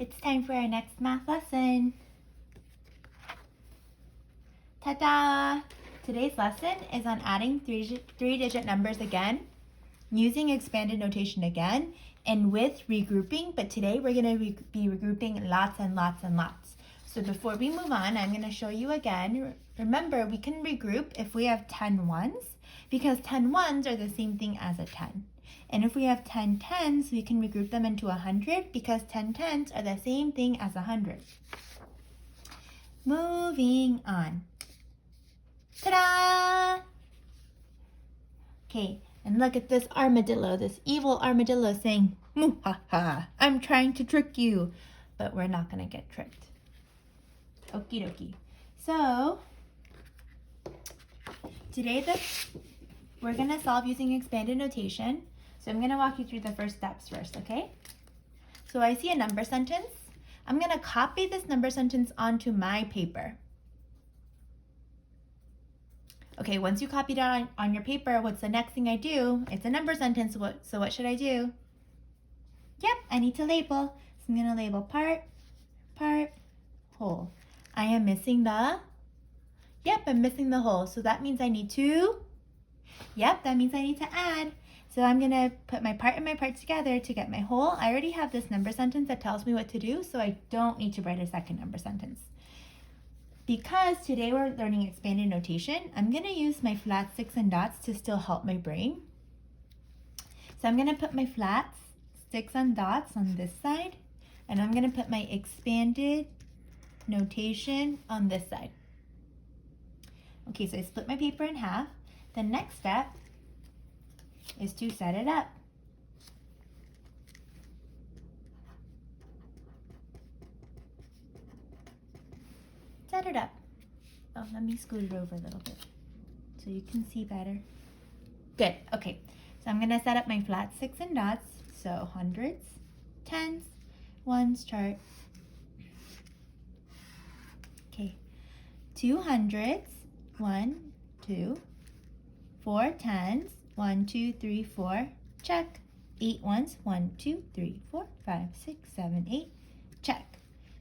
It's time for our next math lesson. Ta-da! Today's lesson is on adding three-digit numbers again, using expanded notation again, and with regrouping, but today we're going to be regrouping lots and lots and lots. So before we move on, I'm going to show you again. Remember, we can regroup if we have 10 ones, because 10 ones are the same thing as a 10. And if we have 10 tens, we can regroup them into 100 because 10 tens are the same thing as 100. Moving on. Ta-da! Okay, and look at this armadillo, this evil armadillo saying, "Moo-ha-ha, I'm trying to trick you." But we're not going to get tricked. Okie dokie. So, today we're going to solve using expanded notation. So I'm going to walk you through the first steps first, okay? So I see a number sentence. I'm going to copy this number sentence onto my paper. Okay, once you copy it on your paper, what's the next thing I do? It's a number sentence, so what should I do? Yep, I need to label. So I'm going to label part, whole. I am missing I'm missing the whole. So that means I need to, that means I need to add. So I'm going to put my part and my part together to get my whole. I already have this number sentence that tells me what to do, so I don't need to write a second number sentence. Because today we're learning expanded notation, I'm going to use my flat sticks and dots to still help my brain. So I'm going to put my flat sticks and dots on this side, and I'm going to put my expanded notation on this side. Okay, so I split my paper in half. The next step is to set it up. Set it up. Oh, let me scoot it over a little bit so you can see better. Good, okay. So I'm gonna set up my flat sticks and dots. So hundreds, tens, ones chart. Okay, 200s, 1, 2, 4 tens, 1, 2, 3, 4, check. 8 ones, 1, 2, 3, 4, 5, 6, 7, 8, check.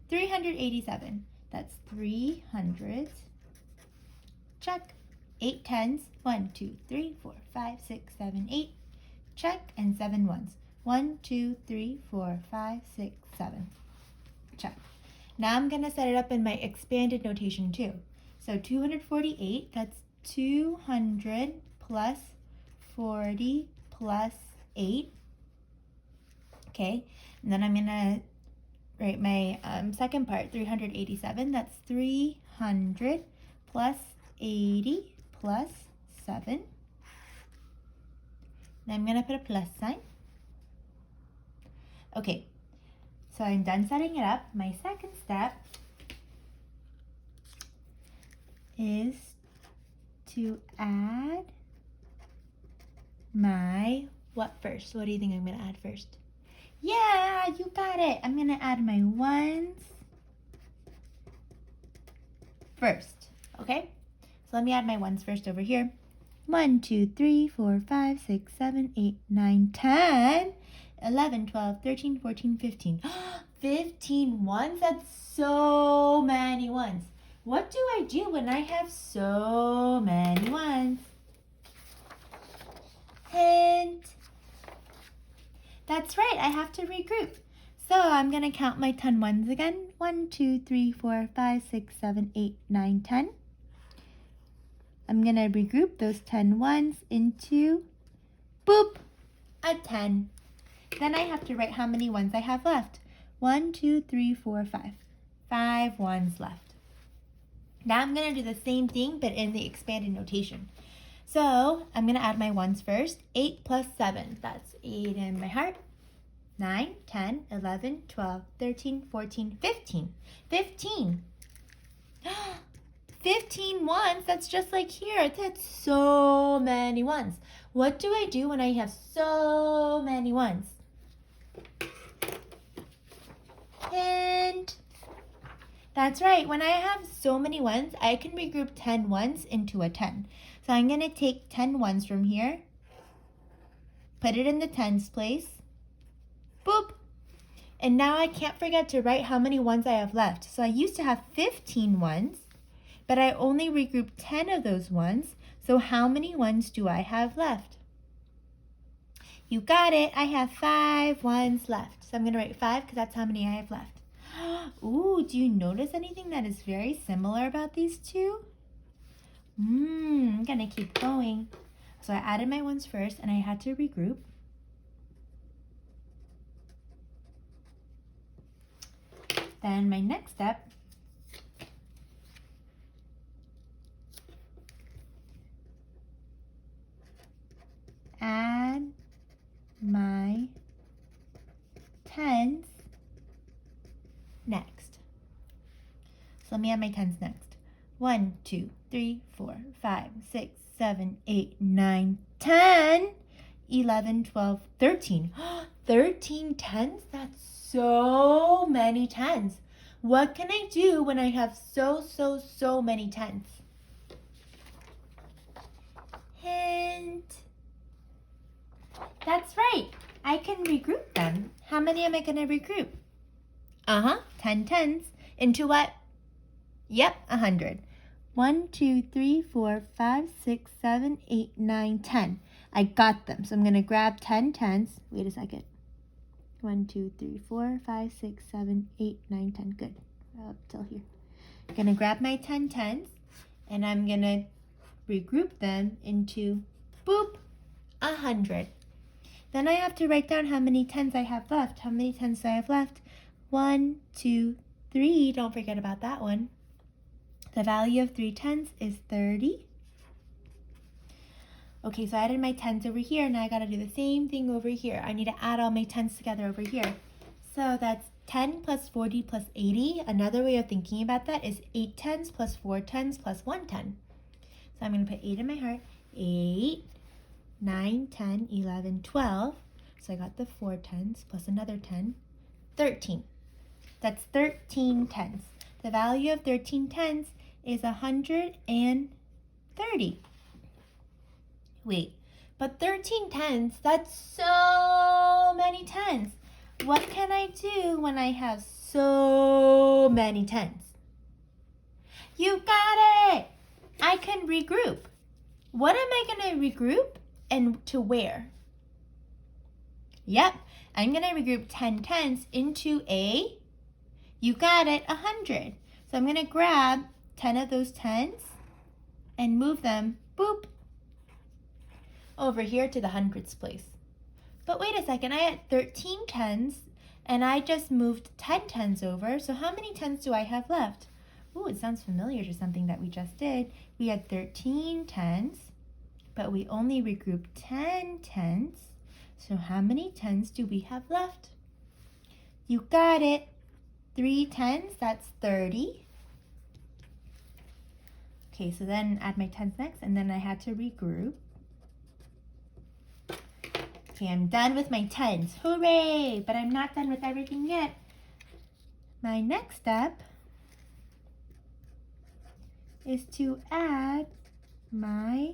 387, that's 300s, check. 8 tens, 1, 2, 3, 4, 5, 6, 7, 8, check. And 7 ones, 1, 2, 3, 4, 5, 6, 7, check. Now I'm going to set it up in my expanded notation too. So 248, that's 200 plus 40 plus 8. Okay, and then I'm going to write my second part, 387. That's 300 plus 80 plus 7. Then I'm going to put a plus sign. Okay, so I'm done setting it up. My second step is to add my what first? What do you think I'm going to add first? Yeah, you got it. I'm going to add my ones first, okay? So let me add my ones first over here. 1, 2, 3, 4, 5, 6, 7, 8, 9, 10, 11, 12, 13, 14, 15. 15 ones? That's so many ones. What do I do when I have so many ones? Hint. That's right, I have to regroup. So I'm going to count my 10 ones again. 1, 2, 3, 4, 5, 6, 7, 8, 9, 10. I'm going to regroup those 10 ones into, boop, a 10. Then I have to write how many ones I have left. 1, 2, 3, 4, 5. 5 ones left. Now I'm going to do the same thing, but in the expanded notation. So I'm going to add my ones first. 8 plus 7, that's 8 in my heart. 9, 10, 11, 12, 13, 14, 15. 15. 15 ones, that's just like here. That's so many ones. What do I do when I have so many ones? Hint. That's right, when I have so many ones, I can regroup 10 ones into a 10. So I'm going to take 10 ones from here, put it in the tens place, boop, And now I can't forget to write how many ones I have left. So I used to have 15 ones, but I only regrouped 10 of those ones. So how many ones do I have left? You got it. I have 5 ones left. So I'm going to write 5 because that's how many I have left. Ooh, do you notice anything that is very similar about these two? I'm going to keep going. So I added my ones first and I had to regroup. Then my next step, add my tens next. So let me add my tens next. 1, 2, 3, 4, 5, 6, 7, 8, 9, 10, 11, 12, 13. 13 tens? That's so many tens. What can I do when I have so many tens? Hint. That's right. I can regroup them. How many am I going to regroup? 10 tens. Into what? Yep, 100. 1, 2, 3, 4, 5, 6, 7, 8, 9, 10. I got them. So I'm going to grab 10 tens. Wait a second. 1, 2, 3, 4, 5, 6, 7, 8, 9, 10. Good. Up till here. I'm going to grab my 10 tens and I'm going to regroup them into, boop, 100. Then I have to write down how many tens I have left. How many tens do I have left? 1, 2, 3. Don't forget about that one. The value of 3 tens is 30. Okay, so I added my tens over here. Now I got to do the same thing over here. I need to add all my tens together over here. So that's 10 plus 40 plus 80. Another way of thinking about that is 8 tens plus 4 tens plus 1 10. So I'm going to put 8 in my heart. 8, 9, 10, 11, 12. So I got the 4 tens plus another 10. 13. That's 13 tens. The value of 13 tens is 130. Wait, but 13 tens, that's so many tens. What can I do when I have so many tens? You got it! I can regroup. What am I going to regroup and to where? Yep, I'm going to regroup 10 tens into a, you got it, 100. So I'm going to grab 10 of those tens and move them, boop, over here to the hundreds place. But wait a second, I had 13 tens and I just moved 10 tens over. So how many tens do I have left? Ooh, it sounds familiar to something that we just did. We had 13 tens, but we only regrouped 10 tens. So how many tens do we have left? You got it. 3 tens, that's 30. Okay, so then add my tens next, and then I had to regroup. Okay, I'm done with my tens. Hooray! But I'm not done with everything yet. My next step is to add my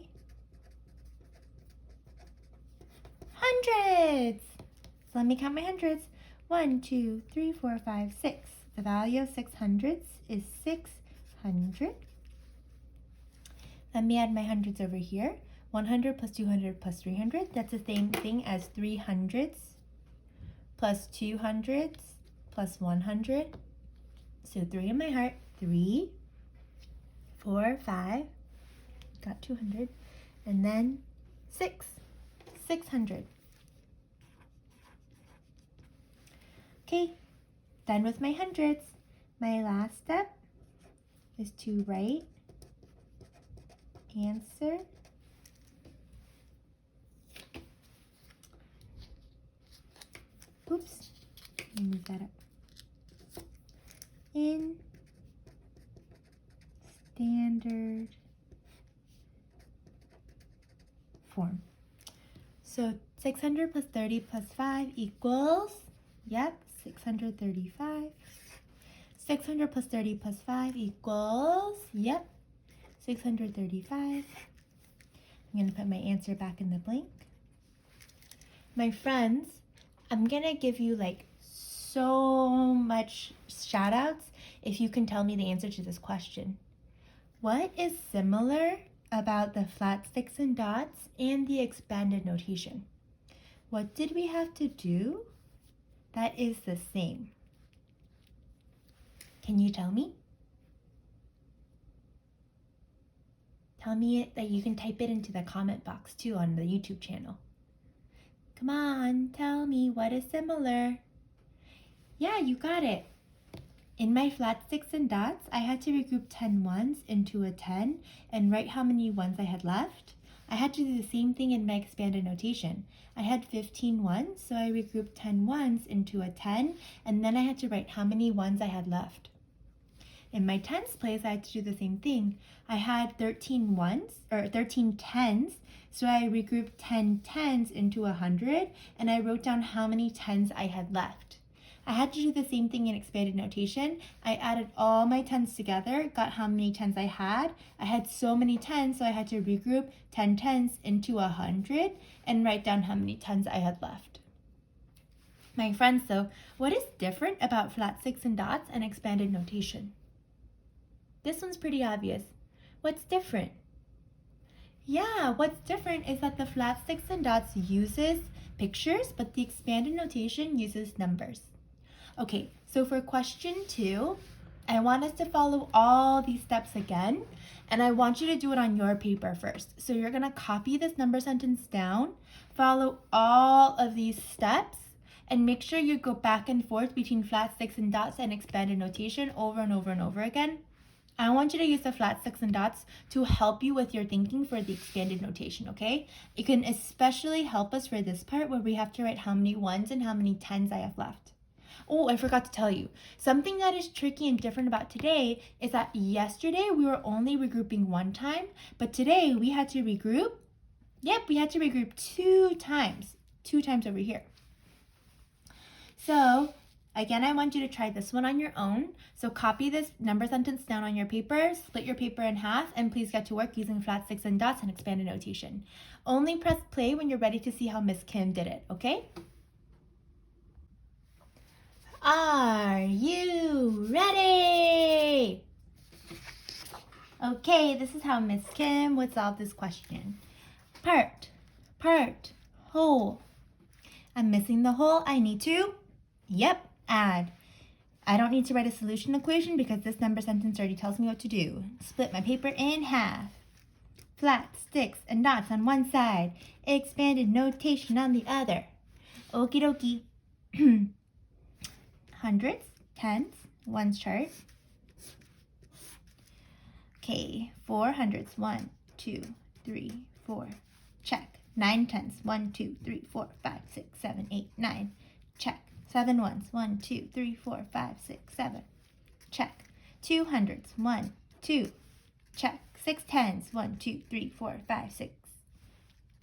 hundreds. So let me count my hundreds. 1, 2, 3, 4, 5, 6. The value of 600s is 600. Let me add my hundreds over here. 100 plus 200 plus 300. That's the same thing as 300s plus 200s plus 100. So 3 in my heart. 3, 4, 5. Got 200. And then 6. 600. Okay, done with my hundreds. My last step is to write answer oops, let me move that up. In standard form. So 600 plus 30 plus 5 equals, yep, 635. 600 plus 30 plus 5 equals, yep, 635. I'm going to put my answer back in the blank. My friends, I'm going to give you like so much shout outs if you can tell me the answer to this question. What is similar about the flat sticks and dots and the expanded notation? What did we have to do that is the same? Can you tell me? Tell me it, that you can type it into the comment box too on the YouTube channel. Come on, tell me what is similar. Yeah, you got it. In my flat sticks and dots, I had to regroup 10 ones into a 10 and write how many ones I had left. I had to do the same thing in my expanded notation. I had 15 ones, so I regrouped 10 ones into a 10, and then I had to write how many ones I had left. In my tens place, I had to do the same thing. I had 13 tens, so I regrouped 10 tens into 100, and I wrote down how many tens I had left. I had to do the same thing in expanded notation. I added all my tens together, got how many tens I had. I had so many tens, so I had to regroup 10 tens into 100 and write down how many tens I had left. My friends, though, what is different about flat sticks and dots and expanded notation? This one's pretty obvious. What's different? Yeah, what's different is that the flat sticks and dots uses pictures, but the expanded notation uses numbers. Okay, so for question 2, I want us to follow all these steps again, and I want you to do it on your paper first. So you're gonna copy this number sentence down, follow all of these steps, and make sure you go back and forth between flat sticks and dots and expanded notation over and over and over again. I want you to use the flat sticks and dots to help you with your thinking for the expanded notation, okay? It can especially help us for this part where we have to write how many ones and how many tens I have left. Oh, I forgot to tell you. Something that is tricky and different about today is that yesterday we were only regrouping 1 time, but today we had to regroup. Yep, we had to regroup 2 times. 2 times over here. So, again, I want you to try this one on your own. So copy this number sentence down on your paper, split your paper in half, and please get to work using flat sticks and dots and expanded notation. Only press play when you're ready to see how Miss Kim did it, okay? Are you ready? Okay, this is how Miss Kim would solve this question. Part, whole. I'm missing the whole. I need to, add. I don't need to write a solution equation because this number sentence already tells me what to do. Split my paper in half. Flat sticks and dots on one side. Expanded notation on the other. Okie dokie. Hundreds, tens, ones chart. Okay, 4 hundreds, 1, 2, 3, 4, check. 9 tens, 1, 2, 3, 4, 5, 6, 7, 8, 9, check. 7 ones, 1, 2, 3, 4, 5, 6, 7, check. 2 hundreds, 1, 2, check. 6 tens, 1, 2, 3, 4, 5, 6,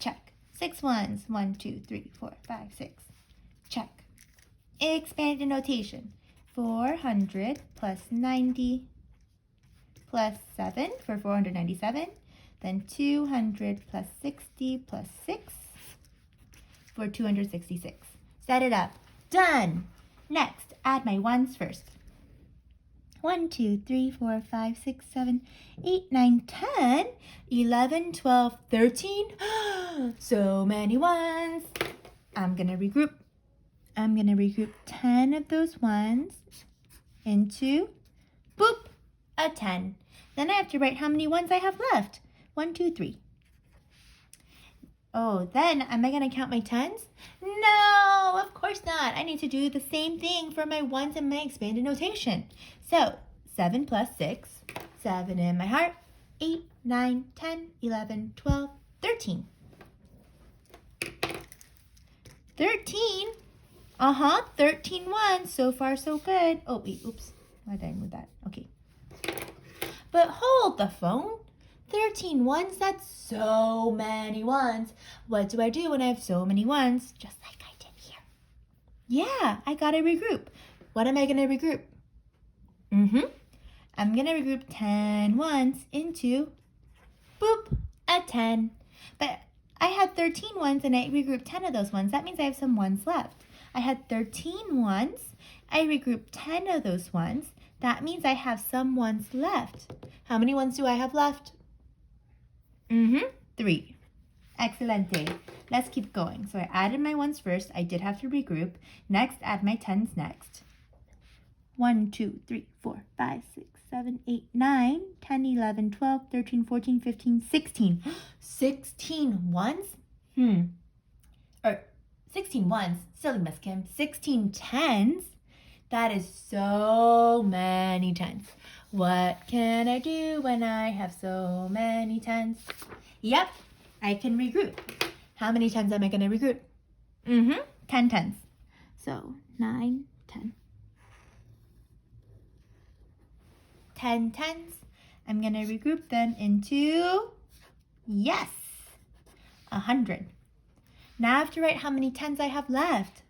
check. 6 ones, 1, 2, 3, 4, 5, 6, check. Expanded notation. 400 plus 90 plus 7 for 497. Then 200 plus 60 plus 6 for 266. Set it up. Done! Next, add my ones first. 1, 2, 3, 4, 5, 6, 7, 8, 9, 10, 11, 12, 13. So many ones. I'm going to regroup 10 of those ones into, boop, a 10. Then I have to write how many ones I have left. 1, 2, 3. Oh, then am I going to count my tens? No, of course not. I need to do the same thing for my ones in my expanded notation. So 7 plus 6, 7 in my heart, 8, 9, 10, 11, 12, 13. 13? 13 ones. So far, so good. Oh, wait, oops. Why did I move that? Okay. But hold the phone. 13 ones, that's so many ones. What do I do when I have so many ones? Just like I did here. Yeah, I gotta regroup. What am I gonna regroup? I'm gonna regroup 10 ones into, boop, a 10. But I had 13 ones and I regrouped 10 of those ones. That means I have some ones left. I had 13 ones. I regrouped 10 of those ones. That means I have some ones left. How many ones do I have left? 3. Excelente. Let's keep going. So I added my ones first. I did have to regroup. Next, add my tens next. 1, 2, 3, 4, 5, 6, 7, 8, 9, 10, 11, 12, 13, 14, 15, 16. 16 ones? Or 16 ones. Silly Miss Kim. 16 tens? That is so many tens. What can I do when I have so many tens? Yep, I can regroup. How many tens am I going to regroup? 10 tens. So 9, 10. 10 tens. I'm going to regroup them into, yes, 100. Now I have to write how many tens I have left.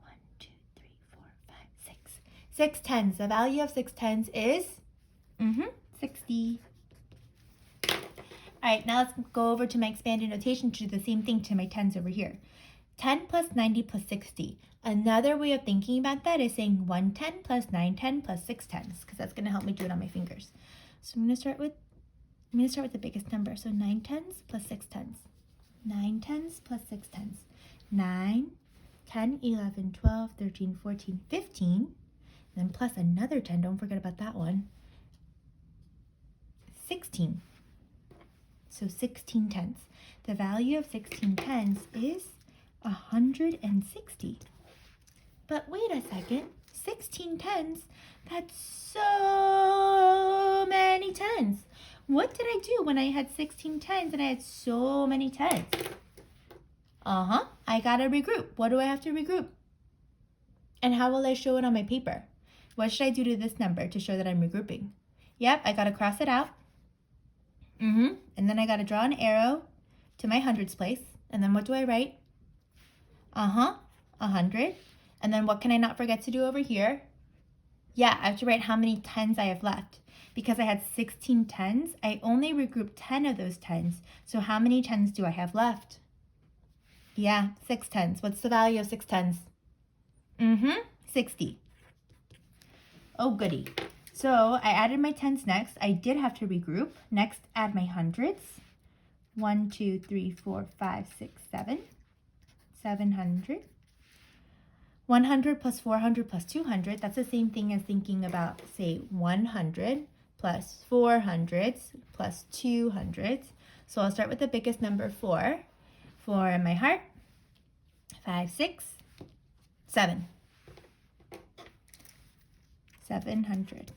1, 2, 3, 4, 5, 6. 6 tens. The value of 6 tens is 60. All right, now let's go over to my expanded notation to do the same thing to my tens over here. 10 plus 90 plus 60. Another way of thinking about that is saying 110 plus 910 plus 6 tens, because that's going to help me do it on my fingers. So I'm going to start with the biggest number. So 9 tens plus 6 tens. 9 tens plus 6 tens. 9, 10, 11, 12, 13, 14, 15. Then plus another 10. Don't forget about that one. 16. So 16 tens. The value of 16 tens is 160. But wait a second. 16 tens? That's so many tens. What did I do when I had 16 tens and I had so many tens? I gotta regroup. What do I have to regroup? And how will I show it on my paper? What should I do to this number to show that I'm regrouping? Yep, I gotta cross it out. And then I gotta draw an arrow to my hundreds place. And then what do I write? 100. And then what can I not forget to do over here? Yeah, I have to write how many tens I have left. Because I had 16 tens, I only regrouped 10 of those tens. So how many tens do I have left? Yeah, 6 tens. What's the value of 6 tens? 60. Oh, goody. So I added my tens next. I did have to regroup. Next, add my hundreds. 1, 2, 3, 4, 5, 6, 7. 700. 100 plus 400 plus 200. That's the same thing as thinking about, say, 100 plus 400s plus 200s. So I'll start with the biggest number, 4. 4 in my heart. 5, 6, 7. 700.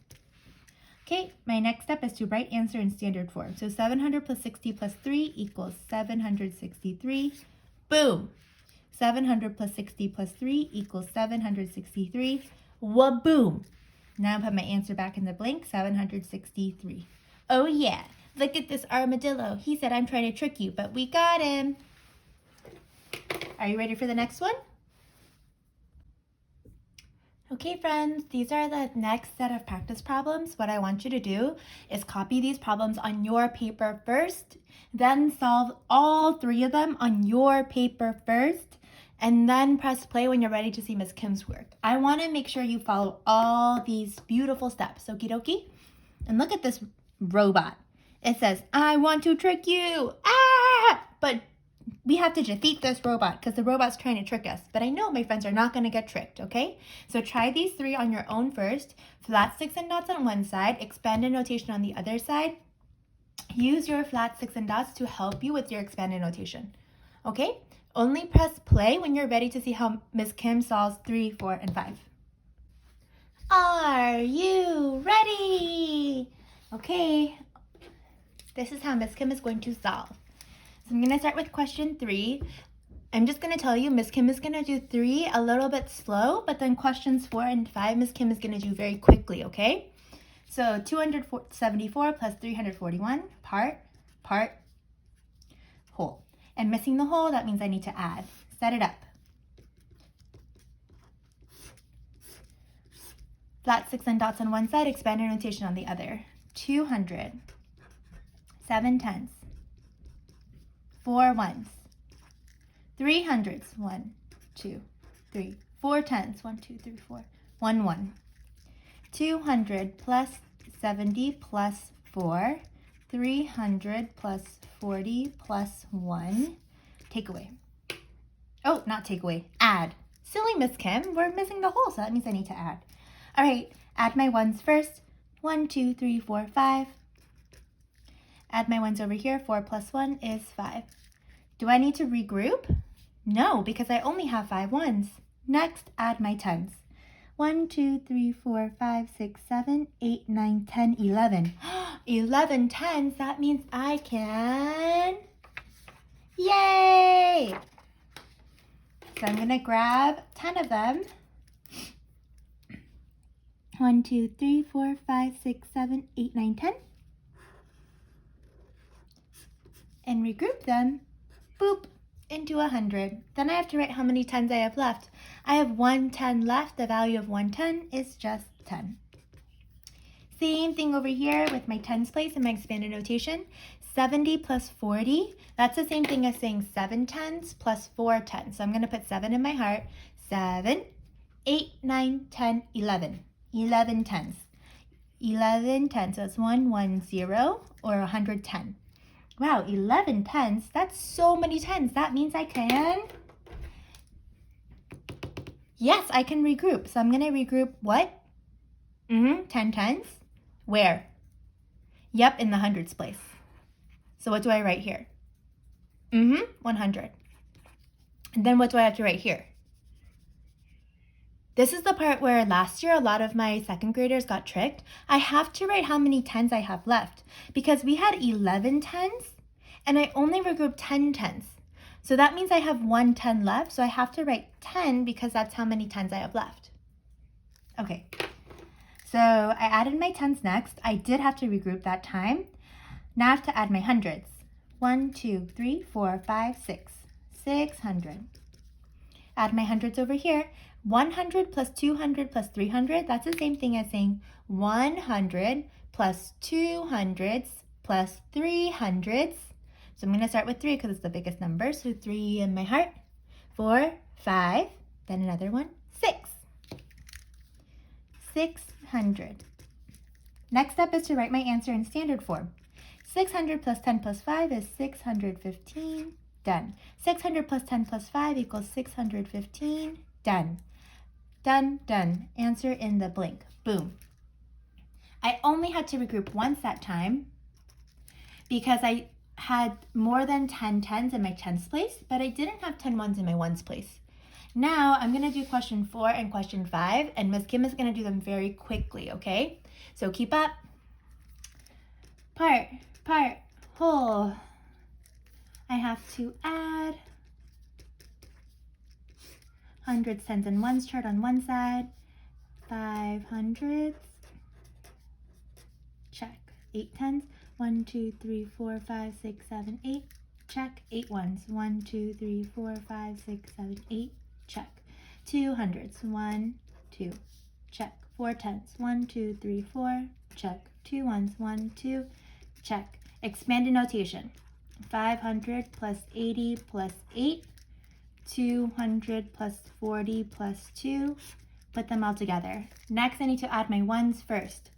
Okay, my next step is to write answer in standard form. So 700 plus 60 plus 3 equals 763. Boom! 700 plus 60 plus 3 equals 763. Waboom! Now put my answer back in the blank, 763. Oh yeah, look at this armadillo. He said I'm trying to trick you, but we got him. Are you ready for the next one? Okay, friends, these are the next set of practice problems. What I want you to do is copy these problems on your paper first, then solve all 3 of them on your paper first, and then press play when you're ready to see Miss Kim's work. I want to make sure you follow all these beautiful steps, okie dokie? And look at this robot. It says, I want to trick you, but we have to defeat this robot because the robot's trying to trick us. But I know my friends are not going to get tricked, okay? So try these 3 on your own first. Flat sticks and dots on one side, expanded notation on the other side. Use your flat sticks and dots to help you with your expanded notation, okay? Only press play when you're ready to see how Miss Kim solves 3, 4, and 5. Are you ready? Okay, this is how Miss Kim is going to solve. So I'm going to start with question 3. I'm just going to tell you Miss Kim is going to do 3 a little bit slow, but then questions 4 and 5 Miss Kim is going to do very quickly, okay? So 274 plus 341, part, whole. And missing the whole, that means I need to add. Set it up. Flat sticks and dots on one side, expanded notation on the other. 200, 7 tens. 4 ones, 3 hundreds, 1, 2, 3, 4 tens. 1, 2, 3, 4. 1, 1. 200 plus 70 plus 4. 300 plus 40 plus 1. Take away. Oh, not take away. Add. Silly Miss Kim, we're missing the whole, so that means I need to add. All right, add my ones first. 1, 2, 3, 4, 5. Add my ones over here. 4 plus 1 is 5. Do I need to regroup? No, because I only have 5 ones. Next, add my tens. 1, 2, 3, 4, 5, 6, 7, 8, 9, 10, 11. 11 tens, that means I can... Yay! So I'm going to grab 10 of them. 1, 2, 3, 4, 5, 6, 7, 8, 9, 10. And regroup them, boop, into 100. Then I have to write how many tens I have left. I have 1 10 left. The value of 1 10 is just 10. Same thing over here with my tens place in my expanded notation. 70 plus 40, that's the same thing as saying 7 tens plus 4 tens. So I'm going to put 7 in my heart. 7, 8, 9, 10, 11. 11 tens. 11 tens, so it's 1, 1, 0, or 110. Wow, 11 tens, that's so many tens. That means I can... Yes, I can regroup. So I'm going to regroup what? 10 tens. Where? Yep, in the hundreds place. So what do I write here? 100. And then what do I have to write here? This is the part where last year a lot of my second graders got tricked. I have to write how many tens I have left because we had 11 tens and I only regrouped 10 tens. So that means I have 1 10 left. So I have to write 10 because that's how many tens I have left. Okay, so I added my tens next. I did have to regroup that time. Now I have to add my hundreds. 1, 2, 3, 4, 5, 6. 600. Add my hundreds over here. 100 plus 200 plus 300, that's the same thing as saying 100 plus 200s plus 300s. So I'm going to start with 3 because it's the biggest number. So 3 in my heart. 4, 5, then another one, 6. 600. Next step is to write my answer in standard form. 600 plus 10 plus 5 is 615. Done. 600 plus 10 plus 5 equals 615. Done. Done, done. Answer in the blank. Boom. I only had to regroup once that time because I had more than 10 tens in my tens place, but I didn't have 10 ones in my ones place. Now I'm going to do question 4 and question 5, and Ms. Kim is going to do them very quickly, okay? So keep up. Part, whole. I have to add hundreds, tens, and ones chart on one side. 500s. Check. 8 tens. 1, 2, 3, 4, 5, 6, 7, 8. Check. 8 ones. 1, 2, 3, 4, 5, 6, 7, 8. Check. 2 hundreds. 1, 2. Check. 4 tens. 1, 2, 3, 4. Check. 2 ones. 1, 2. Check. Expanded notation. 500 plus 80 plus 8. 200 plus 40 plus 2. Put them all together. Next, I need to add my ones first.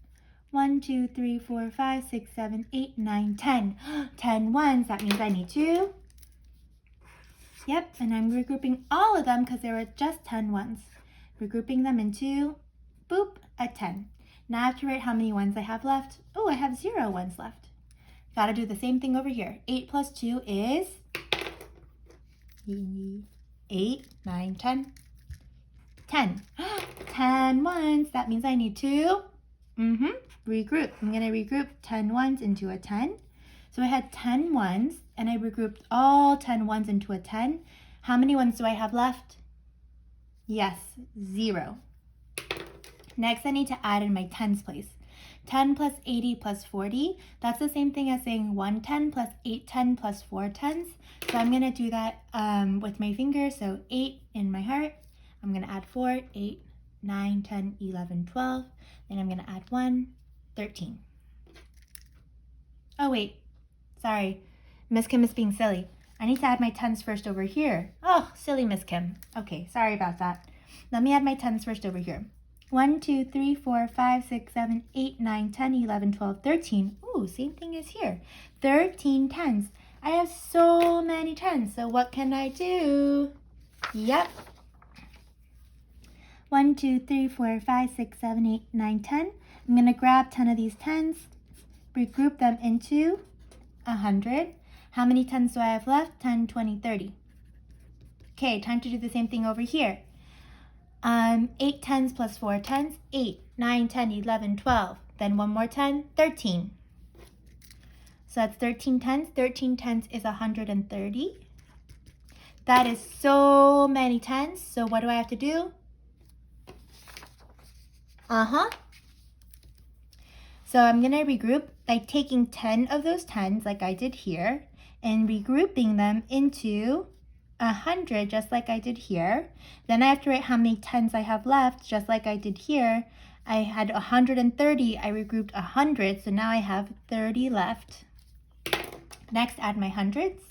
1, 2, 3, 4, 5, 6, 7, 8, 9, 10. 10 ones. That means I need 2. Yep, and I'm regrouping all of them because there were just 10 ones. Regrouping them into, boop, a 10. Now I have to write how many ones I have left. Oh, I have 0 ones left. Gotta do the same thing over here. 8 plus 2 is 8, 9, 10. 10. 10 ones. That means I need to regroup. I'm going to regroup 10 ones into a 10. So I had 10 ones, and I regrouped all 10 ones into a 10. How many ones do I have left? Yes, 0. Next, I need to add in my tens place. 10 plus 80 plus 40, that's the same thing as saying 110 plus 810 plus 4 tens. So I'm going to do that with my finger. So 8 in my heart. I'm going to add 4, 8, 9, 10, 11, 12. Then I'm going to add 1, 13. Oh, wait. Sorry. Miss Kim is being silly. I need to add my tens first over here. Oh, silly Miss Kim. Okay, sorry about that. Let me add my tens first over here. 1, 2, 3, 4, 5, 6, 7, 8, 9, 10, 11, 12, 13. Ooh, same thing as here. 13 tens. I have so many tens, so what can I do? Yep. 1, 2, 3, 4, 5, 6, 7, 8, 9, 10. I'm going to grab 10 of these tens, regroup them into 100. How many tens do I have left? 10, 20, 30. Okay, time to do the same thing over here. 8 tens plus 4 tens, 8, 9, 10, 11, 12. Then one more 10, 13. So that's 13 tens. 13 tens is 130. That is so many tens. So what do I have to do? So I'm going to regroup by taking 10 of those tens like I did here and regrouping them into 100 just like I did here. Then I have to write how many tens I have left just like I did here. I had 130. I regrouped 100, so now I have 30 left. Next, add my hundreds.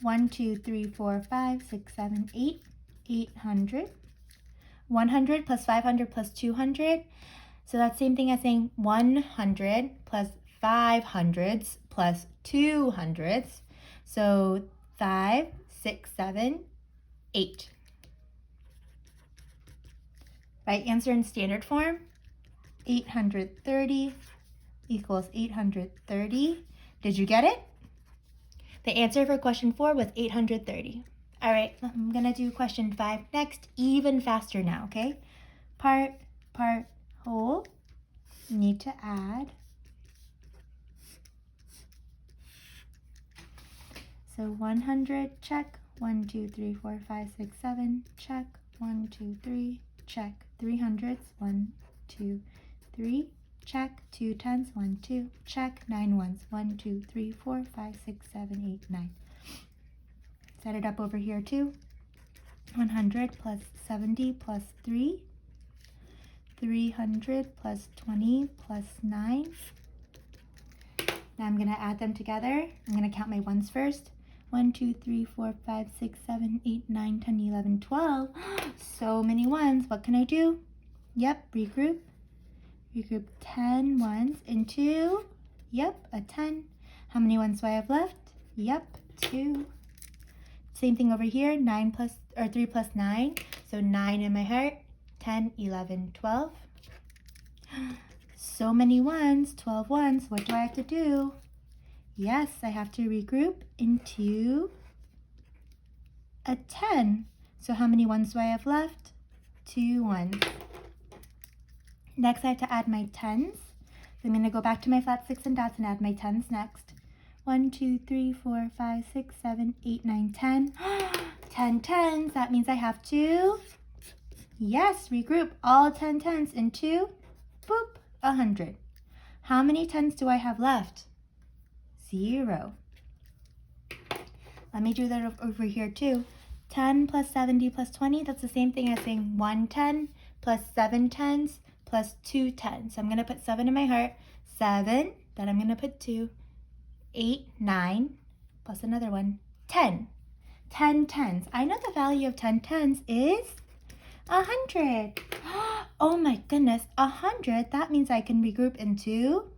1, 2, 3, 4, 5, 6, 7, 8, 800. 100 plus 500 plus 200. So that's the same thing as saying 100 plus 500s plus 200s. So 5, 6, 7, 8. Right answer in standard form, 830 equals 830. Did you get it? The answer for question 4 was 830. All right, I'm going to do question 5 next, even faster now, okay? Part, whole. You need to add. So 100, check. 1, 2, 3, 4, 5, 6, 7, check. 1, 2, 3, check. 300s, 1, 2, 3, check. 2 tens, 1, 2, check. 9 ones, 1, 2, 3, 4, 5, 6, 7, 8, 9. Set it up over here too. 100 plus 70 plus 3. 300 plus 20 plus 9. Now I'm going to add them together. I'm going to count my ones first. 1, 2, 3, 4, 5, 6, 7, 8, 9, 10, 11, 12. So many ones. What can I do? Yep, regroup. Regroup 10 ones into, yep, a 10. How many ones do I have left? Yep, 2. Same thing over here, 3 plus 9. So 9 in my heart, 10, 11, 12. So many ones, 12 ones. What do I have to do? Yes, I have to regroup into a 10. So how many ones do I have left? 2 ones. Next, I have to add my tens. So I'm going to go back to my flat sticks and dots and add my tens next. 1, 2, 3, 4, 5, 6, 7, 8, 9, 10. 10 tens. That means I have to, yes, regroup all 10 tens into, boop, 100. How many tens do I have left? 0. Let me do that over here too. 10 plus 70 plus 20, that's the same thing as saying 1 10 plus 7 tens plus 2 tens. So I'm going to put 7 in my heart. 7, then I'm going to put 2. 8, 9, plus another one, 10. 10 tens. I know the value of 10 tens is 100. Oh my goodness, 100. That means I can regroup into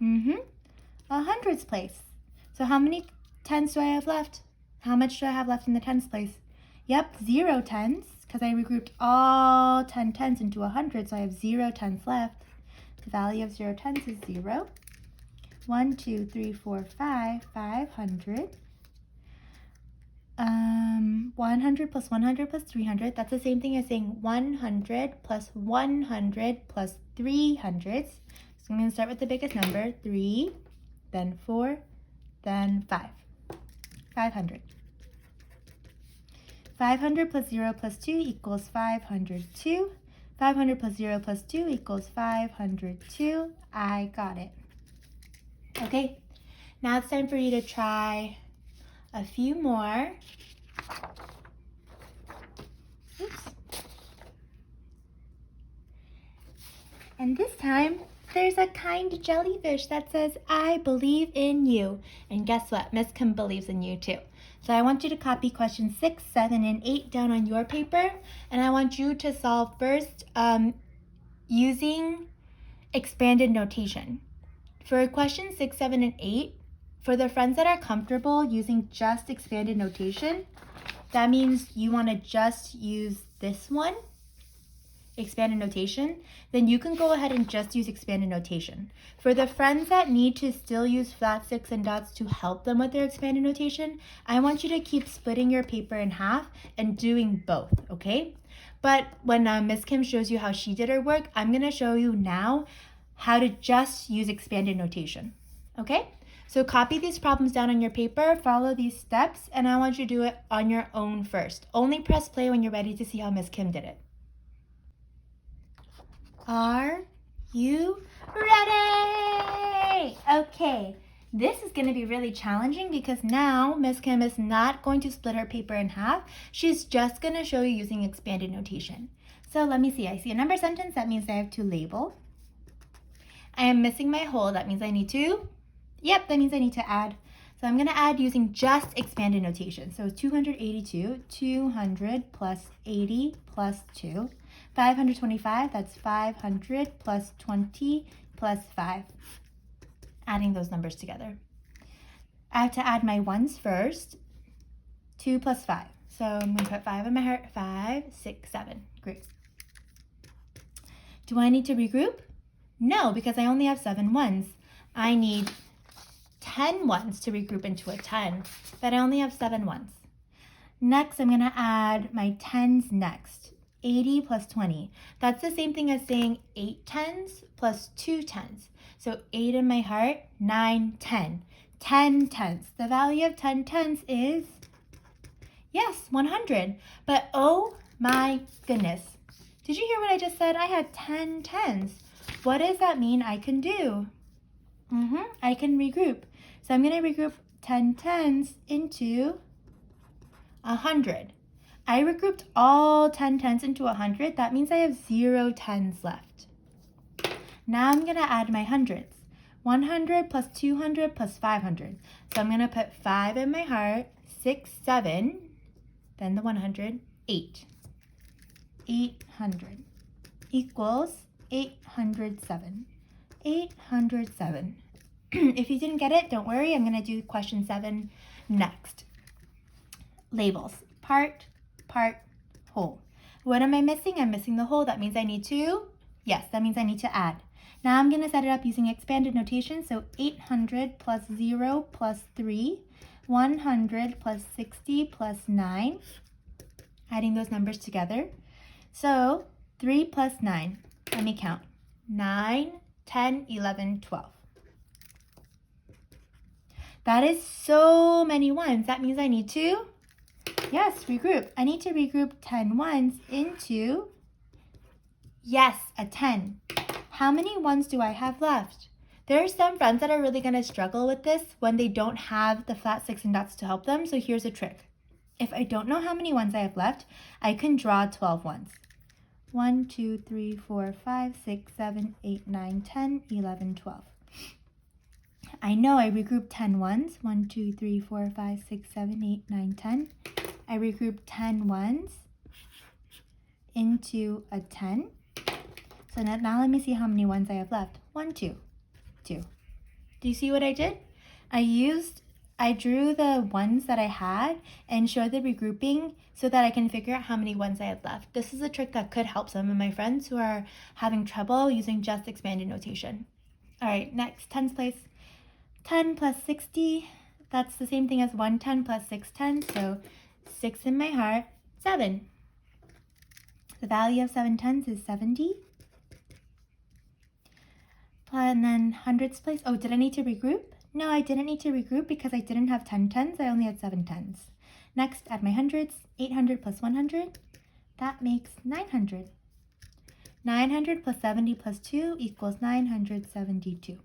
a hundreds place. So how many tens do I have left? How much do I have left in the tens place? Yep, 0 tens, because I regrouped all 10 tens into 100, so I have 0 tens left. The value of 0 tens is 0. 1, 2, 3, 4, 5, 500. 100 plus 100 plus 300. That's the same thing as saying 100 plus 100 plus 300s. So I'm going to start with the biggest number, 3, then 4, then 5. 500. 500 plus 0 plus 2 equals 502. 500 plus 0 plus 2 equals 502. I got it. Okay, now it's time for you to try a few more. Oops. And this time, there's a kind jellyfish that says, I believe in you. And guess what? Miss Kim believes in you too. So I want you to copy questions 6, 7, and 8 down on your paper, and I want you to solve first using expanded notation. For questions 6, 7, and 8, for the friends that are comfortable using just expanded notation, that means you want to just use this one, expanded notation, then you can go ahead and just use expanded notation. For the friends that need to still use flat sticks and dots to help them with their expanded notation, I want you to keep splitting your paper in half and doing both, okay? But when Miss Kim shows you how she did her work, I'm going to show you now how to just use expanded notation, okay? So copy these problems down on your paper, follow these steps, and I want you to do it on your own first. Only press play when you're ready to see how Miss Kim did it. Are you ready? Okay, this is going to be really challenging because now Miss Kim is not going to split her paper in half. She's just going to show you using expanded notation. So let me see. I see a number sentence. That means I have to label. I am missing my whole. That means I need to, that means I need to add. So I'm going to add using just expanded notation. So 282, 200 plus 80 plus 2. 525, that's 500 plus 20 plus 5. Adding those numbers together. I have to add my ones first. 2 plus 5. So I'm going to put 5 in my heart. 5, 6, 7. Great. Do I need to regroup? No, because I only have 7 ones. I need 10 ones to regroup into a 10, but I only have 7 ones. Next, I'm going to add my 10s next. 80 plus 20. That's the same thing as saying 8 tens plus 2 10s. So 8 in my heart, 9, 10. 10 tenths. The value of 10 tenths is, yes, 100. But oh my goodness. Did you hear what I just said? I had 10 tens. What does that mean I can do? I can regroup. So I'm going to regroup 10 tens into 100. I regrouped all 10 tens into 100. That means I have 0 tens left. Now I'm going to add my hundreds. 100 plus 200 plus 500. So I'm going to put 5 in my heart, 6, 7, then the 100, 8. 800 equals 807. 807. If you didn't get it, don't worry. I'm going to do question 7 next. Labels. Part, whole. What am I missing? I'm missing the whole. That means I need to, that means I need to add. Now I'm going to set it up using expanded notation. So 800 plus 0 plus 3, 100 plus 60 plus 9, adding those numbers together. So 3 plus 9, let me count. 9, 10, 11, 12. That is so many ones. That means I need to, regroup. I need to regroup 10 ones into, a 10. How many ones do I have left? There are some friends that are really going to struggle with this when they don't have the flat sticks and dots to help them. So here's a trick. If I don't know how many ones I have left, I can draw 12 ones. 1, 2, 3, 4, 5, 6, 7, 8, 9, 10, 11, 12. I know I regrouped 10 ones. 1, 2, 3, 4, 5, 6, 7, 8, 9, 10. I regrouped 10 ones into a 10. So now let me see how many ones I have left. 1, 2, 2. Do you see what I did? I drew the ones that I had and showed the regrouping so that I can figure out how many ones I had left. This is a trick that could help some of my friends who are having trouble using just expanded notation. All right, next, tens place. 10 plus 60, that's the same thing as 110 plus 610, so 6 in my heart, 7. The value of 7 tenths is 70. And then hundreds place, oh, did I need to regroup? No, I didn't need to regroup because I didn't have 10 tens, I only had 7 tens. Next, add my hundreds, 800 plus 100, that makes 900. 900 plus 70 plus 2 equals 972.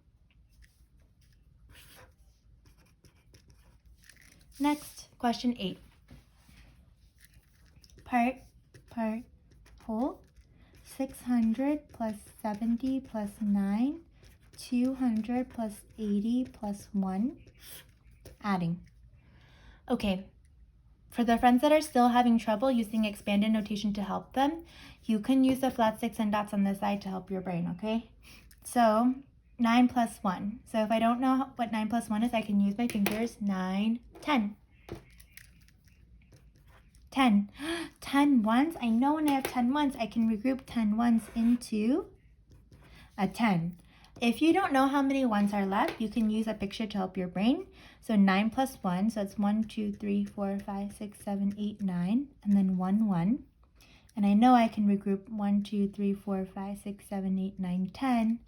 Next, question 8. Part, whole. 600 plus 70 plus 9, 200 plus 80 plus 1, adding. Okay, For the friends that are still having trouble using expanded notation to help them, you can use the flat sticks and dots on the side to help your brain, okay? So 9 plus 1. So if I don't know what 9 plus 1 is, I can use my fingers. 9, 10. 10. 10 ones. I know when I have 10 ones, I can regroup 10 ones into a 10. If you don't know how many ones are left, you can use a picture to help your brain. So 9 plus 1, so it's 1, 2, 3, 4, 5, 6, 7, 8, 9, and then 1, 1. And I know I can regroup 1, 2, 3, 4, 5, 6, 7, 8, 9, 10.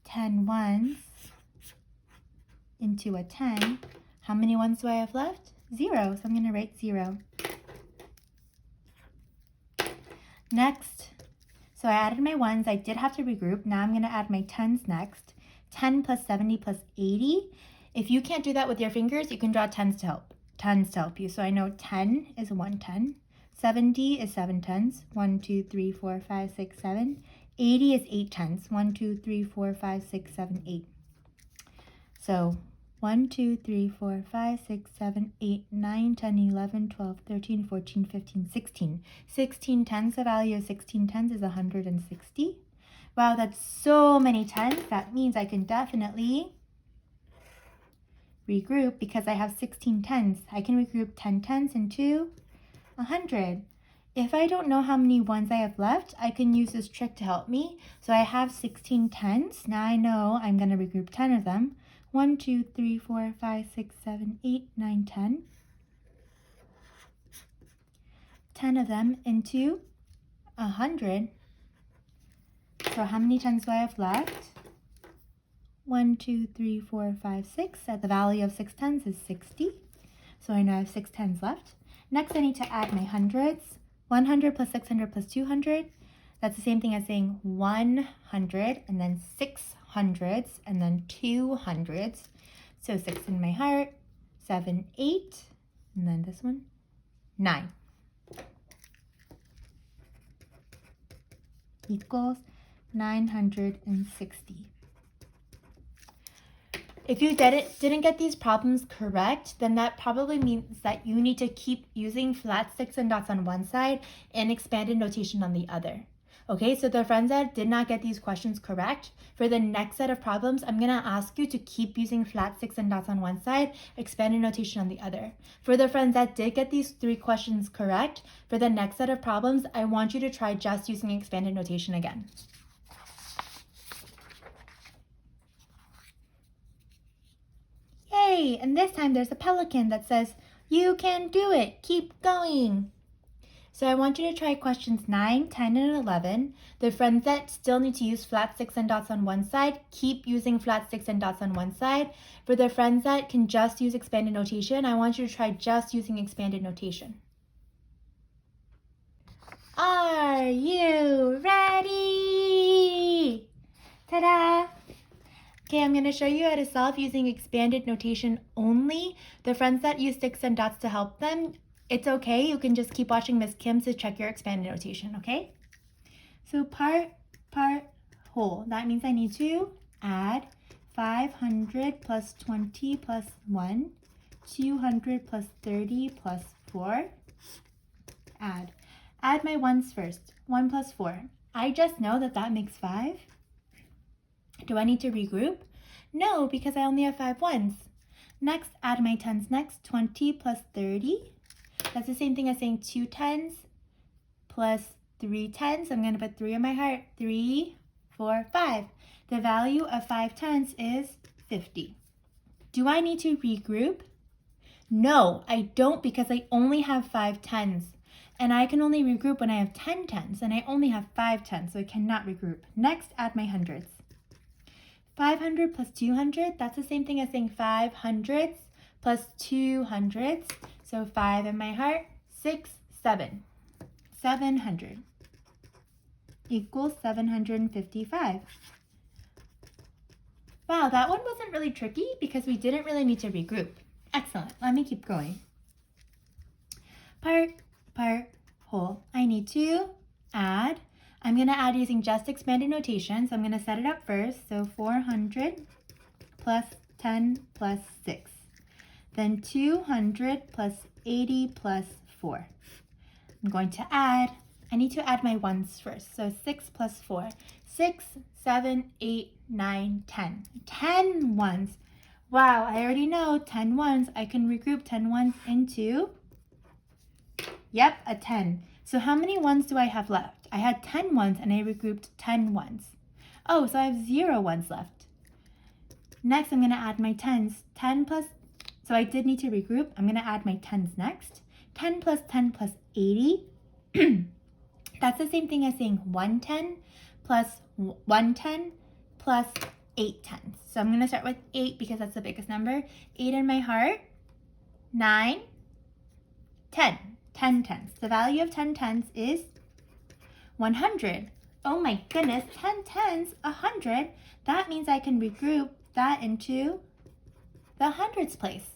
10 ones into a 10. How many ones do I have left? 0, so I'm going to write 0. Next, so I added my ones. I did have to regroup. Now I'm going to add my tens next. 10 plus 70 plus 80. If you can't do that with your fingers, you can draw tens to help you. So I know 10 is 1 10. 70 is 7 tens. 1, 2, 3, 4, 5, 6, 7. 80 is 8 tens. 1, 2, 3, 4, 5, 6, 7, 8. So 1, 2, 3, 4, 5, 6, 7, 8, 9, 10, 11, 12, 13, 14, 15, 16. 16 tens, the value of 16 tens is 160. Wow, that's so many tens. That means I can definitely regroup because I have 16 tens. I can regroup 10 tens into 100. If I don't know how many ones I have left, I can use this trick to help me. So I have 16 tens. Now I know I'm going to regroup 10 of them. 1, 2, 3, 4, 5, 6, 7, 8, 9, 10. 10 of them into 100. So how many tens do I have left? 1, 2, 3, 4, 5, 6. The value of 6 tens is 60. So I know I have 6 tens left. Next, I need to add my hundreds. 100 plus 600 plus 200. That's the same thing as saying 100 and then 6 hundreds and then 2 hundreds. So 6 in my heart, 7, 8, and then this one, 9. Equals 960. If you didn't get these problems correct, then that probably means that you need to keep using flat sticks and dots on one side and expanded notation on the other. Okay, so the friends that did not get these questions correct, for the next set of problems, I'm going to ask you to keep using flat sticks and dots on one side, expanded notation on the other. For the friends that did get these 3 questions correct, for the next set of problems, I want you to try just using expanded notation again. Yay! And this time there's a pelican that says, "You can do it! Keep going!" So I want you to try questions 9, 10, and 11. The friends that still need to use flat sticks and dots on one side, keep using flat sticks and dots on one side. For the friends that can just use expanded notation, I want you to try just using expanded notation. Are you ready? Ta-da! Okay, I'm going to show you how to solve using expanded notation only. The friends that use sticks and dots to help them, it's okay. You can just keep watching Miss Kim to check your expanded notation, okay? So part, whole. That means I need to add 500 plus 20 plus 1, 200 plus 30 plus 4. Add my ones first. 1 plus 4. I just know that that makes 5. Do I need to regroup? No, because I only have 5 ones. Next, add my tens next. 20 plus 30. That's the same thing as saying 2 tens plus 3 tens. I'm going to put 3 in my heart. 3, 4, 5. The value of 5 tens is 50. Do I need to regroup? No, I don't, because I only have 5 tens. And I can only regroup when I have 10 tens, and I only have 5 tens, so I cannot regroup. Next, add my hundreds. 500 plus 200, that's the same thing as saying 5 hundredths plus 2 hundredths. So 5 in my heart, 6, 7. 700 equals 755. Wow, that one wasn't really tricky because we didn't really need to regroup. Excellent. Let me keep going. Part, whole. I need to add. I'm going to add using just expanded notation, so I'm going to set it up first. So 400 plus 10 plus 6. then 200 plus 80 plus 4. I'm going to add, I need to add my ones first. So 6 plus 4, 6, 7, 8, 9, 10. 10 ones. Wow, I already know 10 ones. I can regroup 10 ones into, yep, a 10. So how many ones do I have left? I had 10 ones and I regrouped 10 ones. Oh, so I have 0 ones left. Next, I'm going to add my 10s. 10 plus, so I did need to regroup. I'm going to add my 10s next. 10 plus 10 plus 80. That's the same thing as saying 110 plus 110 plus 8 tens. So I'm going to start with 8 because that's the biggest number. 8 in my heart. 9, 10. 10 tens. The value of 10 tens is 100. Oh my goodness, 10 tens, 100. That means I can regroup that into the hundreds place.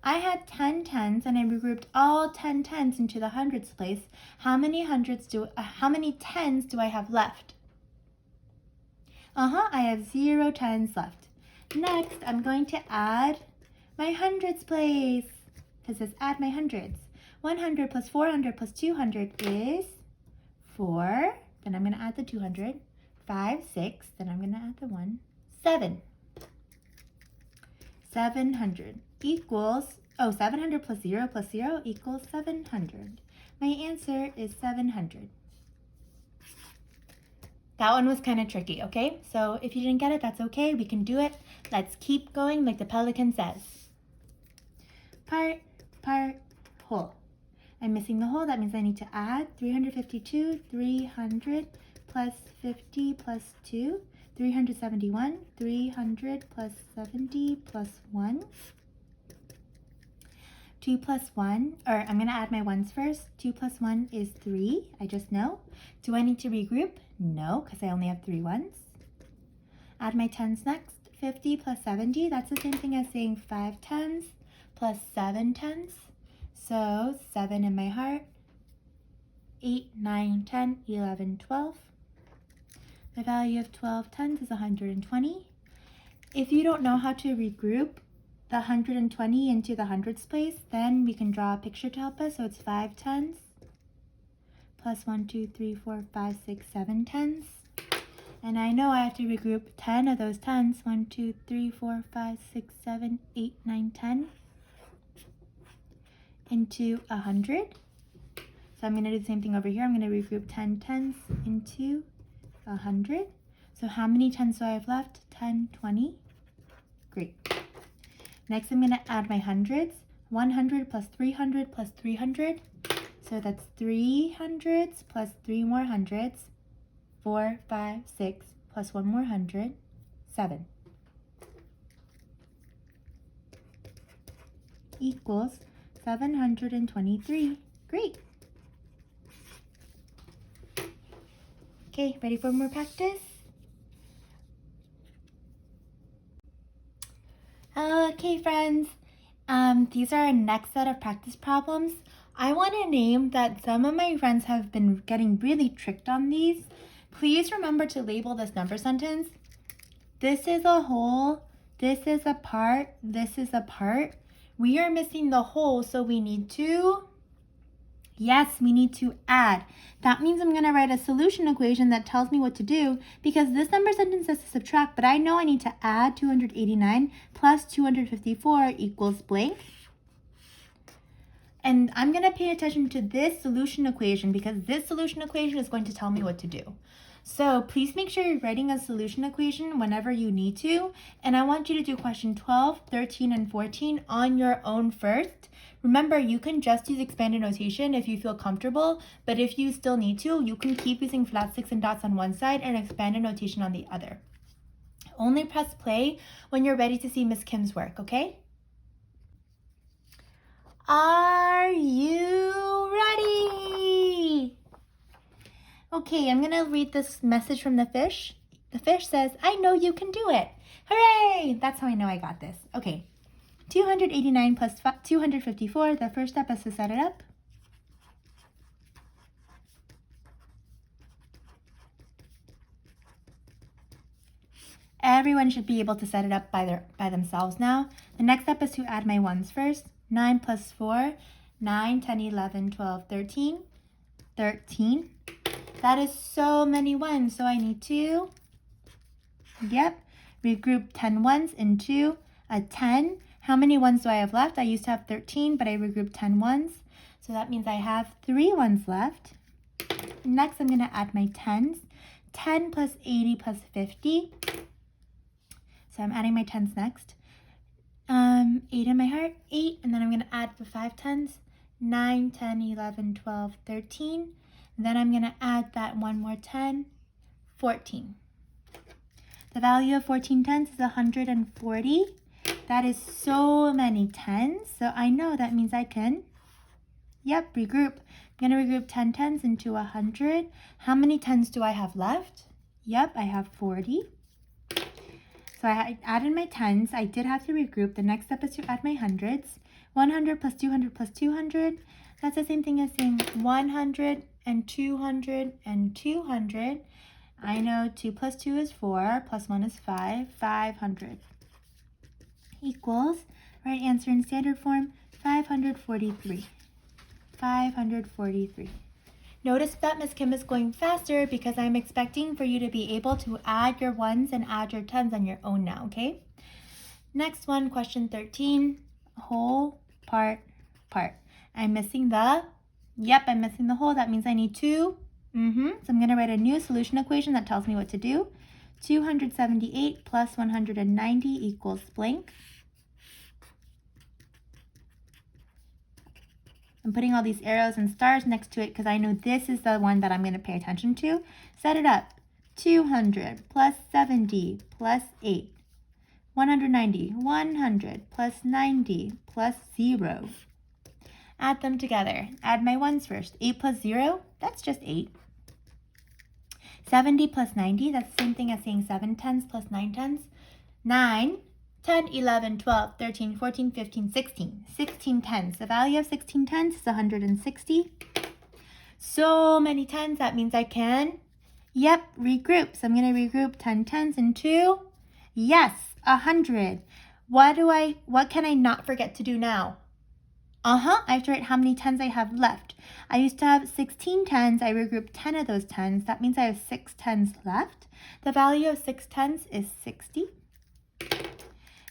I had 10 tens and I regrouped all 10 tens into the hundreds place. How many tens do I have left? I have 0 tens left. Next, I'm going to add my hundreds place. Because it says add my hundreds. 100 plus 400 plus 200 is 4. Then I'm going to add the 200. 5, 6. Then I'm going to add the 1. 7. 700 equals, 700 plus 0 equals 700. My answer is 700. That one was kind of tricky, okay? So if you didn't get it, that's okay. We can do it. Let's keep going like the pelican says. Part, whole. I'm missing the whole. That means I need to add 352, 300 plus 50 plus 2, 371, 300 plus 70 plus 1. 2 plus 1, or I'm going to add my ones first. 2 plus 1 is 3, I just know. Do I need to regroup? No, because I only have 3 ones. Add my tens next. 50 plus 70, that's the same thing as saying 5 tens plus 7 tens. So 7 in my heart. 8, 9, 10, 11, 12. The value of 12 tens is 120. If you don't know how to regroup the 120 into the hundreds place, then we can draw a picture to help us. So it's 5 tens plus 1, 2, 3, 4, 5, 6, 7 tens. And I know I have to regroup 10 of those tens. 1, 2, 3, 4, 5, 6, 7, 8, 9, 10 into 100. So I'm going to do the same thing over here. I'm going to regroup 10 tens into 100. So how many tens do I have left? 10, 20. Great. Next, I'm going to add my hundreds. 100 plus 300 plus 300. So that's 3 hundreds plus 3 more hundreds. 4, 5, 6 plus 1 more hundred. 7. Equals 723. Great. Okay, ready for more practice? Okay, friends, these are our next set of practice problems. I want to name that some of my friends have been getting really tricked on these. Please remember to label this number sentence. This is a whole, this is a part, this is a part. We are missing the whole, so we need to, we need to add. That means I'm going to write a solution equation that tells me what to do because this number sentence says to subtract, but I know I need to add 289 plus 254 equals blank. And I'm going to pay attention to this solution equation because this solution equation is going to tell me what to do. So please make sure you're writing a solution equation whenever you need to. And I want you to do question 12, 13, and 14 on your own first. Remember, you can just use expanded notation if you feel comfortable, but if you still need to, you can keep using flat sticks and dots on one side and expanded notation on the other. Only press play when you're ready to see Miss Kim's work, okay? Are you ready? Okay, I'm gonna read this message from the fish. The fish says, I know you can do it. Hooray! That's how I know I got this. Okay, 289 plus 254, the first step is to set it up. everyone should be able to set it up by themselves now. The next step is to add my ones first. 9 plus 4, 9, 10, 11, 12, 13. 13. That is so many ones, so I need to, regroup 10 ones into a 10. How many ones do I have left? I used to have 13, but I regrouped 10 ones. So that means I have 3 ones left. Next, I'm going to add my 10s. 10 plus 80 plus 50. So I'm adding my 10s next. 8 in my heart, 8. And then I'm going to add the 5 10s. 9, 10, 11, 12, 13. And then I'm going to add that one more 10, 14. The value of 14 tens is 140. That is so many tens. So I know that means I can, regroup. I'm going to regroup 10 tens into 100. How many tens do I have left? I have 40. So I added my tens. I did have to regroup. The next step is to add my hundreds. 100 plus 200 plus 200. That's the same thing as saying 100 and 200 and 200. I know 2 plus 2 is 4, plus 1 is 5, 500. Equals, right answer in standard form, 543. 543. Notice that Miss Kim is going faster because I'm expecting for you to be able to add your ones and add your tens on your own now, okay? Next one, question 13, whole, part, part. I'm missing the, I'm missing the whole. That means I need 2. So I'm going to write a new solution equation that tells me what to do. 278 plus 190 equals blank. I'm putting all these arrows and stars next to it because I know this is the one that I'm going to pay attention to. Set it up. 200 plus 70 plus 8. 190. 100 plus 90 plus 0. Add them together. Add my ones first. 8 plus 0, that's just 8. 70 plus 90, that's the same thing as saying 7 tens plus 9 tens. 9, 10, 11, 12, 13, 14, 15, 16. 16 tens. The value of 16 tens is 160. So many tens, that means I can, regroup. So I'm going to regroup 10 tens into, 100. What can I not forget to do now? I have to write how many tens I have left. I used to have 16 tens. I regrouped 10 of those tens. That means I have 6 tens left. The value of 6 tens is 60.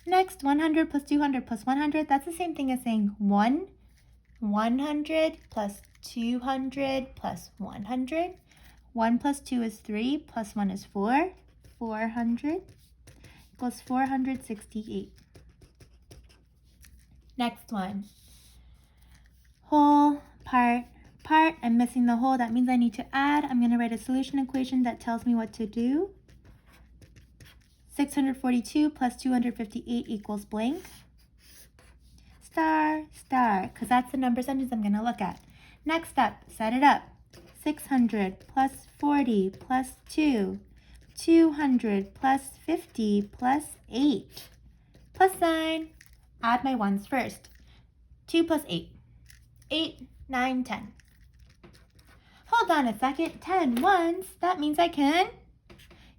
Next, 100 plus 200 plus 100. That's the same thing as saying 100 plus 200 plus 100. 1 plus 2 is 3, plus 1 is 4. 400 equals 468. Next one. Whole, part, part. I'm missing the whole. That means I need to add. I'm going to write a solution equation that tells me what to do. 642 plus 258 equals blank. Star, star, because that's the number sentence I'm going to look at. Next step, set it up. 600 plus 40 plus 2. 200 plus 50 plus 8. Plus sign. Add my ones first. 2 plus 8. 8, 9, 10. Hold on a second. 10 ones. That means I can,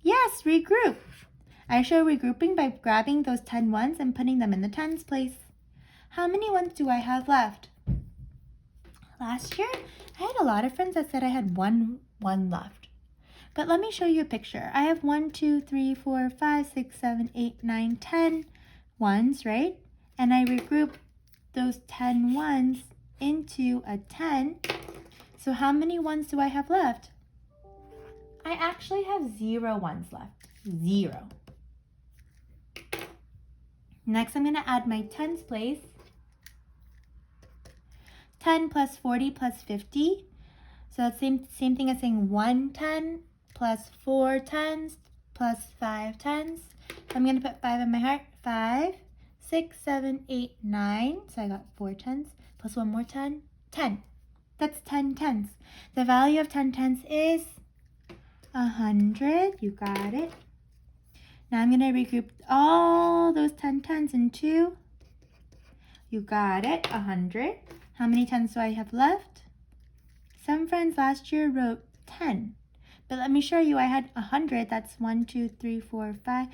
regroup. I show regrouping by grabbing those 10 ones and putting them in the tens place. How many ones do I have left? Last year, I had a lot of friends that said I had one left. But let me show you a picture. I have 1, 2, 3, 4, 5, 6, 7, 8, 9, 10 ones, right? And I regroup those 10 ones into a 10. So how many ones do I have left? I actually have 0 ones left. 0. Next, I'm going to add my tens place. 10 plus 40 plus 50. So that's same thing as saying 1 10 plus 4 tens plus 5 tens. So I'm going to put 5 in my heart. 5, 6, 7, 8, 9. So I got 4 tens plus 1 more 10. 10. That's 10 tens. The value of 10 tens is 100. You got it. Now I'm going to regroup all those 10 tens into, you got it, 100. How many tens do I have left? Some friends last year wrote 10. But let me show you, I had 100. That's 1, 2, 3, 4, 5,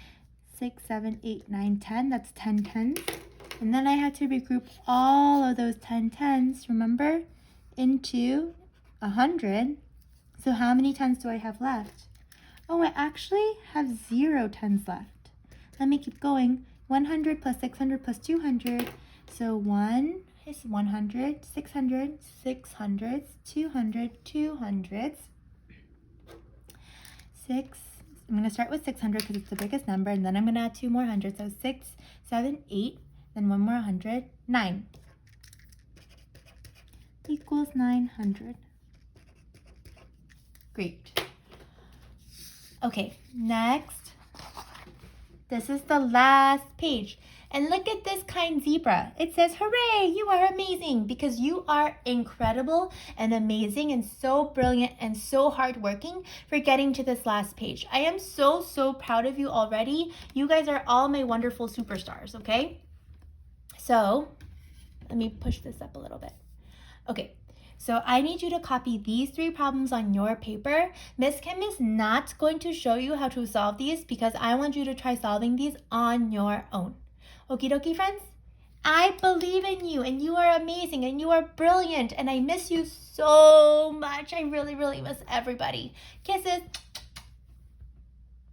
6, 7, 8, 9, 10. That's 10 tens. And then I had to regroup all of those 10 tens, remember, into 100. So how many tens do I have left? Oh, I actually have 0 tens left. Let me keep going. 100 plus 600 plus 200. So 1 is 100, 600, 600s, 200, 200s. 6, I'm going to start with 600 because it's the biggest number, and then I'm going to add 2 more hundreds. So 6, 7, 8, then 1 more 100, 9. Equals 900. Great. Okay, next. This is the last page. And look at this kind zebra. It says, hooray, you are amazing, because you are incredible and amazing and so brilliant and so hardworking for getting to this last page. I am so, so proud of you already. You guys are all my wonderful superstars, okay? So let me push this up a little bit. Okay. So I need you to copy these 3 problems on your paper. Miss Kim is not going to show you how to solve these because I want you to try solving these on your own. Okie dokie, friends? I believe in you, and you are amazing, and you are brilliant, and I miss you so much. I really, really miss everybody. Kisses.